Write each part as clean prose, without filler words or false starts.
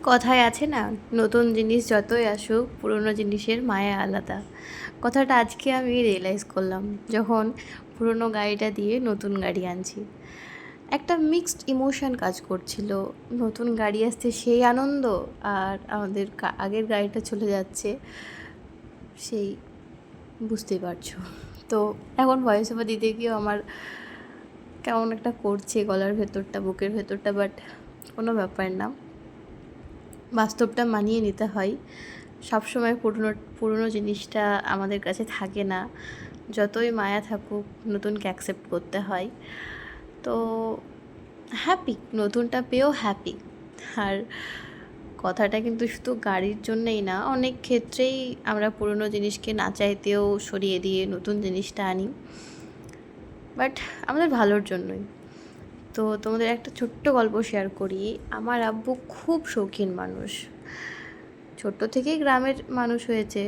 কথায় আছে না, নতুন জিনিস যতই আসুক পুরনো জিনিসের মায়া আলাদা। কথাটা আজকে আমি রিয়েলাইজ করলাম যখন পুরনো গাড়িটা দিয়ে নতুন গাড়ি আনছি। একটা মিক্সড ইমোশন কাজ করছিল। নতুন গাড়ি আসতে সেই আনন্দ, আর আমাদের আগের গাড়িটা চলে যাচ্ছে সেই, বুঝতেই পারছো। তো এখন ভয়েস ওভার দিতে গিয়েও আমার কেমন একটা করছে গলার ভেতরটা, বুকের ভেতরটা, বাট কোনো ব্যাপার না, বাস্তবটা মানিয়ে নিতে হয়। সবসময় পুরনো পুরনো জিনিসটা আমাদের কাছে থাকে না, যতই মায়া থাকুক নতুনকে অ্যাকসেপ্ট করতে হয়। তো হ্যাপি, নতুনটা পেয়েও হ্যাপি। আর কথাটা কিন্তু শুধু গাড়ির জন্যেই না, অনেক ক্ষেত্রেই আমরা পুরনো জিনিসকে না চাইতেও সরিয়ে দিয়ে নতুন জিনিসটা আনি, বাট আমাদের ভালোর জন্যই। তো তোমাদের একটা ছোট্ট গল্প শেয়ার করি। আমার আব্বু খুব শৌখিন মানুষ, ছোট্ট থেকেই গ্রামের মানুষ হয়েছে,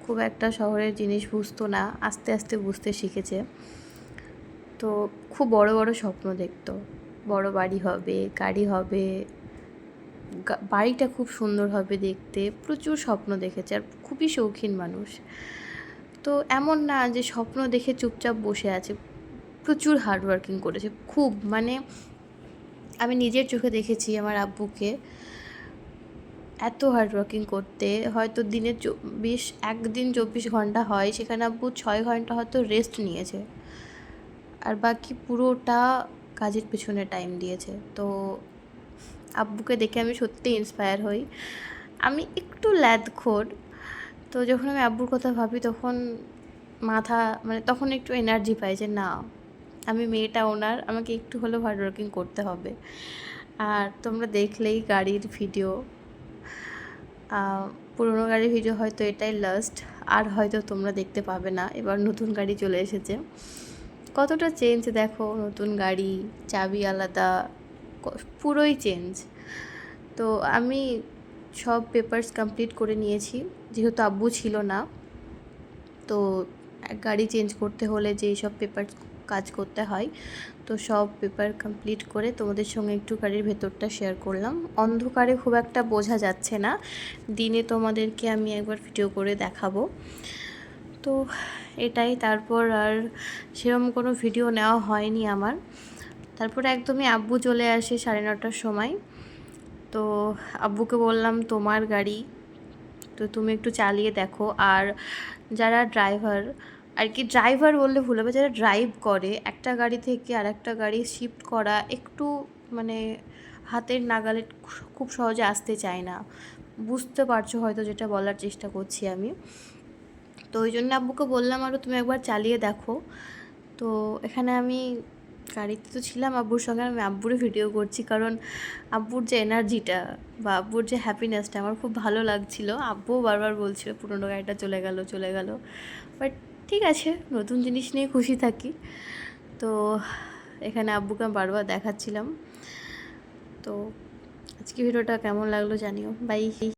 খুব একটা শহরের জিনিস বুঝতো না, আস্তে আস্তে বুঝতে শিখেছে। তো খুব বড় বড় স্বপ্ন দেখতো, বড় বাড়ি হবে, গাড়ি হবে, বাড়িটা খুব সুন্দর হবে দেখতে, প্রচুর স্বপ্ন দেখেছে, আর খুবই শৌখিন মানুষ। তো এমন না যে স্বপ্ন দেখে চুপচাপ বসে আছে, প্রচুর হার্ডওয়ার্কিং করেছে, খুব, মানে আমি নিজের চোখে দেখেছি আমার আব্বুকে এত হার্ডওয়ার্কিং করতে। হয়তো দিনে একদিন 24 ঘন্টা হয়, সেখানে আব্বু 6 ঘন্টা হয়তো রেস্ট নিয়েছে, আর বাকি পুরোটা কাজের পেছনে টাইম দিয়েছে। তো আব্বুকে দেখে আমি সত্যি ইন্সপায়ার হই। আমি একটু ল্যাদখোর, তো যখন আমি আব্বুর কথা ভাবি তখন মাথা, মানে তখন একটু এনার্জি পাই যে না, আমি মেয়েটা ওনার, আমাকে একটু হলেও হার্ডওয়ার্কিং করতে হবে। আর তোমরা দেখলেই গাড়ির ভিডিও, পুরোনো গাড়ির ভিডিও হয়তো এটাই লাস্ট, আর হয়তো তোমরা দেখতে পাবে না। এবার নতুন গাড়ি চলে এসেছে, কতটা চেঞ্জ দেখো, নতুন গাড়ি, চাবি আলাদা, পুরোই চেঞ্জ। তো আমি সব পেপারস কমপ্লিট করে নিয়েছি, যেহেতু আব্বু ছিল না। তো গাড়ি চেঞ্জ করতে হলে যেই সব পেপার কাজ করতে হয়, তো সব পেপার কমপ্লিট করে তোমাদের সঙ্গে একটু গাড়ির ভেতরটা শেয়ার করলাম। অন্ধকারে খুব একটা বোঝা যাচ্ছে না, দিনে তোমাদেরকে আমি একবার ভিডিও করে দেখাবো। তো এটাই, তারপর আর সেরকম কোনো ভিডিও নেওয়া হয়নি আমার। তারপরে একদমই আব্বু চলে আসে 9:30টার সময়। তো আব্বুকে বললাম তোমার গাড়ি, তো তুমি একটু চালিয়ে দেখো। আর যারা ড্রাইভার, আর কি ড্রাইভার বললে ভুল হবে, যারা ড্রাইভ করে একটা গাড়ি থেকে আর একটা গাড়ি শিফট করা একটু, মানে হাতের নাগালে খুব সহজে আসতে চায় না, বুঝতে পারছো হয়তো যেটা বলার চেষ্টা করছি আমি। তো ওই জন্য আব্বুকে বললাম আরও তুমি একবার চালিয়ে দেখো। তো এখানে আমি গাড়িতে তো ছিলাম আব্বুর সঙ্গে, আমি আব্বুরই ভিডিও করছি, কারণ আব্বুর যে এনার্জিটা বা আব্বুর যে হ্যাপিনেসটা আমার খুব ভালো লাগছিলো। আব্বুও বারবার বলছিল পুরোনো গাড়িটা চলে গেল চলে গেল, বাট ঠিক আছে, নতুন জিনিস নিয়ে খুশি থাকি। তো এখানে আব্বুকে আমি বারবার দেখাচ্ছিলাম। তো আজকে ভিডিওটা কেমন লাগলো জানিও, বাই।